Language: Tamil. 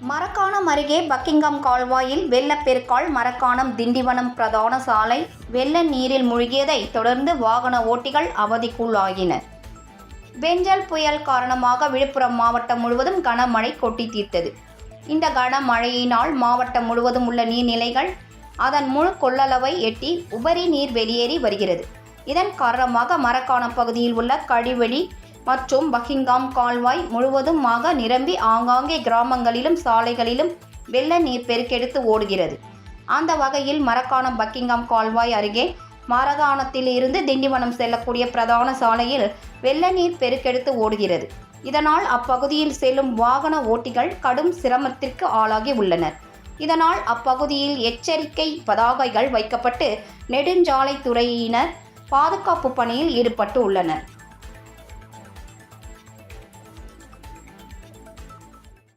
மரக்காணம் அருகே பக்கிங்காம் கால்வாயில் வெள்ளப்பெருக்கால் மரக்காணம் திண்டிவனம் பிரதான சாலை வெள்ள நீரில் மூழ்கியதை தொடர்ந்து வாகன ஓட்டிகள் அவதிக்குள்ளாகினர். பெஞ்சல் புயல் காரணமாக விழுப்புரம் மாவட்டம் முழுவதும் கனமழை கொட்டி தீர்த்தது. இந்த கனமழையினால் மாவட்டம் முழுவதும் உள்ள நீர்நிலைகள் அதன் முழு கொள்ளளவை எட்டி உபரி நீர் வெளியேறி வருகிறது. இதன் காரணமாக மரக்காணம் பகுதியில் உள்ள கழிவெளி மற்றும் பக்கிங்காம் கால்வாய் முழுவதுமாக நிரம்பி ஆங்காங்கே கிராமங்களிலும் சாலைகளிலும் வெள்ள நீர் பெருக்கெடுத்து ஓடுகிறது. அந்த வகையில் மரக்காணம் பக்கிங்காம் கால்வாய் அருகே மரக்காணத்தில் இருந்து திண்டிவனம் செல்லக்கூடிய பிரதான சாலையில் வெள்ள நீர் பெருக்கெடுத்து ஓடுகிறது. இதனால் அப்பகுதியில் செல்லும் வாகன ஓட்டிகள் கடும் சிரமத்திற்கு ஆளாகி உள்ளனர். இதனால் அப்பகுதியில் எச்சரிக்கை பதாகைகள் வைக்கப்பட்டு நெடுஞ்சாலைத்துறையினர் பாதுகாப்பு பணியில் ஈடுபட்டு உள்ளனர்.